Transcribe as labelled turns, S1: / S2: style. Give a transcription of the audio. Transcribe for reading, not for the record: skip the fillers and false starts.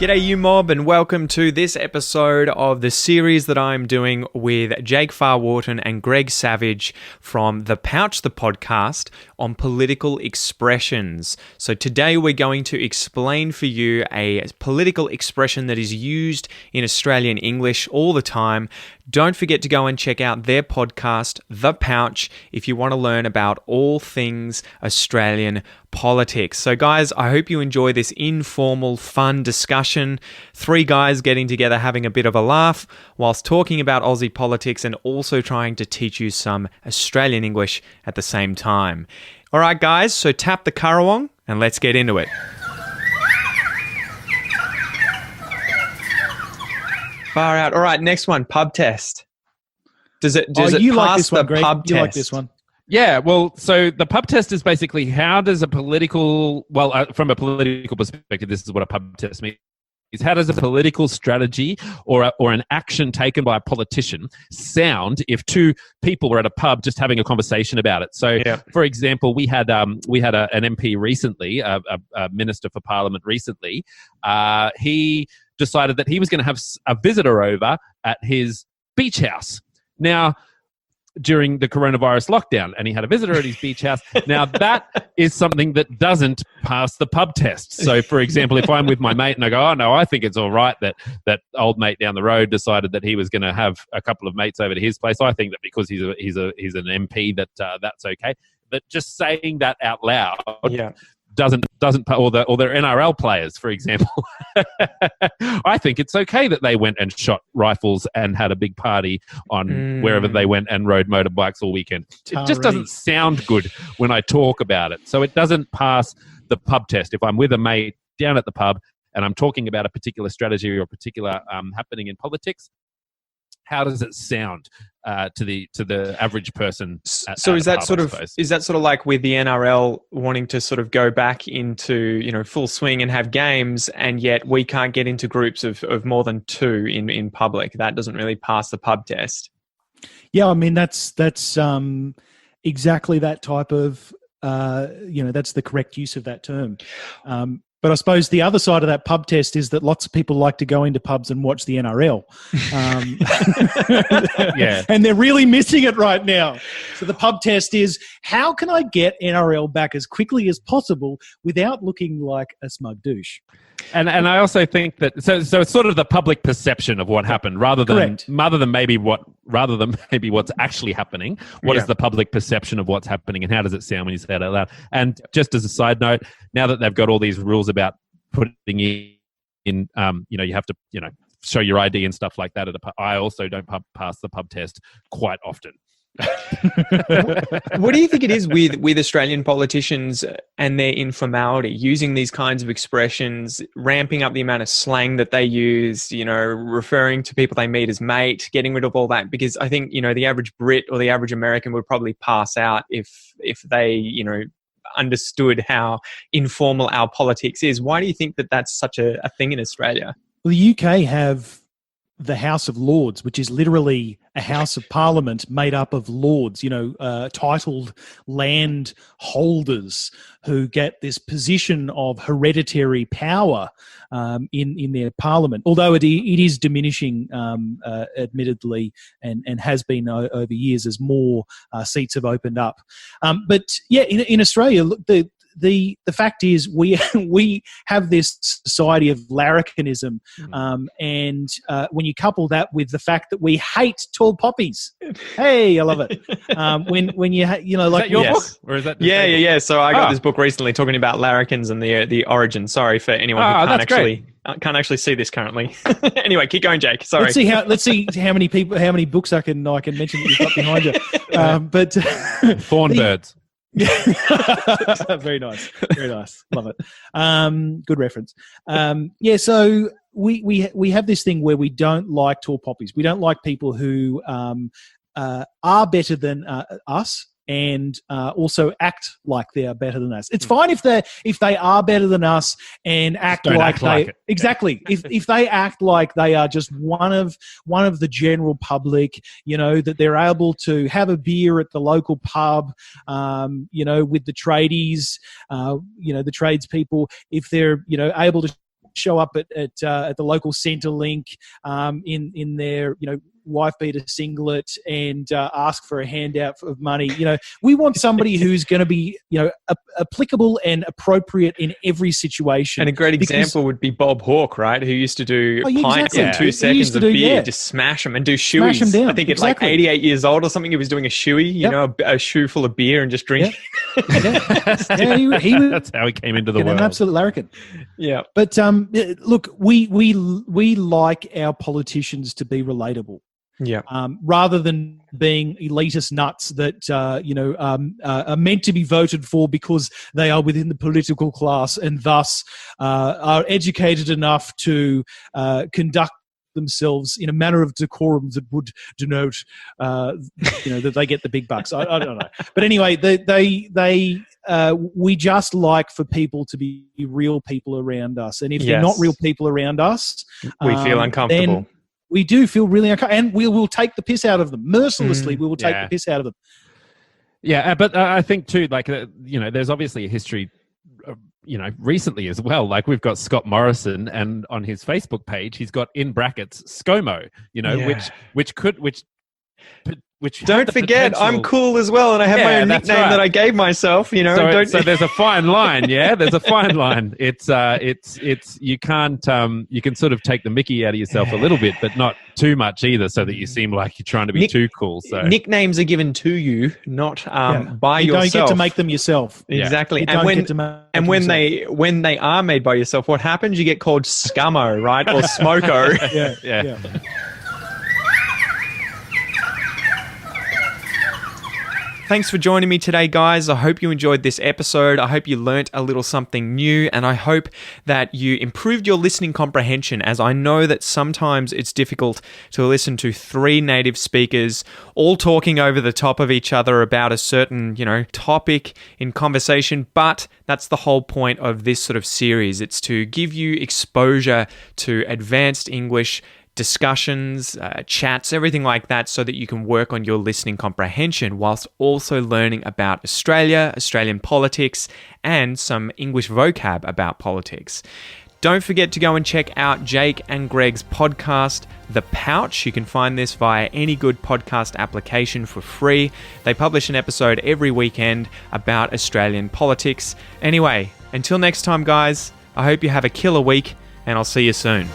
S1: G'day you mob, and welcome to this episode of the series that I'm doing with Jake Farr-Wharton and Greg Savage from The Pouch, the podcast on political expressions. So today we're going to explain for you a political expression that is used in Australian English all the time. Don't forget to go and check out their podcast, The Pouch, if you want to learn about all things Australian politics. So guys, I hope you enjoy this informal, fun discussion. Three guys getting together, having a bit of a laugh, whilst talking about Aussie politics and also trying to teach you some Australian English at the same time. All right, guys, so tap the Currawong and let's get into it. Far out. All right, next one, pub test. Does it pass the pub test?
S2: You like this one?
S3: Yeah, well, so the pub test is basically from a political perspective, this is what a pub test means. Is how does a political strategy or an action taken by a politician sound if two people were at a pub just having a conversation about it? So, For example, we had an MP recently, a Minister for Parliament recently. He decided that he was going to have a visitor over at his beach house. Now, during the coronavirus lockdown, and he had a visitor at his beach house. Now, that is something that doesn't pass the pub test. So, for example, if I'm with my mate and I go, oh, no, I think it's all right that old mate down the road decided that he was going to have a couple of mates over to his place, I think that because he's an MP that's okay. But just saying that out loud doesn't or they're NRL players, for example. I think it's okay that they went and shot rifles and had a big party on wherever they went and rode motorbikes all weekend. It just doesn't sound good when I talk about it. So it doesn't pass the pub test. If I'm with a mate down at the pub and I'm talking about a particular strategy or a particular happening in politics, how does it sound to the average person?
S1: So is that sort of like with the NRL wanting to sort of go back into full swing and have games, and yet we can't get into groups of more than two in public? That doesn't really pass the pub test.
S2: Yeah, I mean that's exactly that type of that's the correct use of that term. But I suppose the other side of that pub test is that lots of people like to go into pubs and watch the NRL. And they're really missing it right now. So the pub test is, how can I get NRL back as quickly as possible without looking like a smug douche?
S3: And I also think that so it's sort of the public perception of what happened rather than maybe what's actually happening. What is the public perception of what's happening, and how does it sound when you say it out loud? And just as a side note, now that they've got all these rules about putting in you have to show your ID and stuff like that at a pub, I also don't pass the pub test quite often.
S1: What do you think it is with Australian politicians and their informality, using these kinds of expressions, ramping up the amount of slang that they use, referring to people they meet as mate, getting rid of all that? Because I think, the average Brit or the average American would probably pass out if they, understood how informal our politics is. Why do you think that that's such a thing in Australia?
S2: Well, the UK have the House of Lords, which is literally a House of Parliament made up of lords, titled land holders who get this position of hereditary power in their parliament. Although it is diminishing, admittedly, and has been over years as more seats have opened up. But yeah, in Australia, look, the fact is we have this society of larrikinism, and when you couple that with the fact that we hate tall poppies, hey, I love it. When you like,
S3: is that your book, or is that
S1: yeah. So I got this book recently talking about larrikins and the origin. Sorry for anyone who can't actually see this currently. Anyway, keep going, Jake. Sorry.
S2: Let's see how many books I can mention that you've got behind you. But
S3: Thornbirds.
S2: Very nice. Love it. Good reference. So we have this thing where we don't like tall poppies. We don't like people who are better than us and also act like they are better than us. It's fine if they are better than us and act like it. Exactly. If they act like they are just one of the general public, that they're able to have a beer at the local pub, with the tradies, the tradespeople, if they're able to show up at the local Centrelink in their wife beater singlet and ask for a handout of money. We want somebody who's going to be applicable and appropriate in every situation.
S1: And a great example would be Bob Hawke, right? Who used to do pints in 2 seconds of beer, just smash them and do shoeies.
S2: Smash them down.
S1: I think at like 88 years old or something, he was doing a shoey, a shoe full of beer and just drinking.
S2: He was,
S3: that's how he came into the world.
S2: An absolute larrikin.
S1: Yeah.
S2: But look, we like our politicians to be relatable.
S1: Yeah.
S2: Rather than being elitist nuts that are meant to be voted for because they are within the political class and thus are educated enough to conduct themselves in a manner of decorum that would denote that they get the big bucks. I don't know, but anyway, we just like for people to be real people around us, and if they're not real people around us,
S1: we feel uncomfortable.
S2: Then we do feel really uncomfortable, and we will take the piss out of them mercilessly. We will take the piss out of them.
S3: Yeah, but I think too, there's obviously a history. Recently as well, like we've got Scott Morrison, and on his Facebook page, he's got in brackets ScoMo, which
S1: don't forget, I'm cool as well, and I have my own nickname that I gave myself. So
S3: there's a fine line. Yeah, there's a fine line. It's you can't you can sort of take the mickey out of yourself a little bit, but not too much either, so that you seem like you're trying to be too cool. So
S1: nicknames are given to you, not by
S2: you
S1: yourself.
S2: You don't get to make them yourself.
S1: Exactly.
S2: Yeah.
S1: And when they are made by yourself, what happens? You get called scummo, right, or smoko.
S3: yeah.
S1: Thanks for joining me today, guys. I hope you enjoyed this episode. I hope you learnt a little something new, and I hope that you improved your listening comprehension, as I know that sometimes it's difficult to listen to 3 native speakers all talking over the top of each other about a certain, topic in conversation, but that's the whole point of this sort of series. It's to give you exposure to advanced English discussions, chats, everything like that, so that you can work on your listening comprehension whilst also learning about Australia, Australian politics, and some English vocab about politics. Don't forget to go and check out Jake and Greg's podcast, The Pouch. You can find this via any good podcast application for free. They publish an episode every weekend about Australian politics. Anyway, until next time, guys, I hope you have a killer week, and I'll see you soon.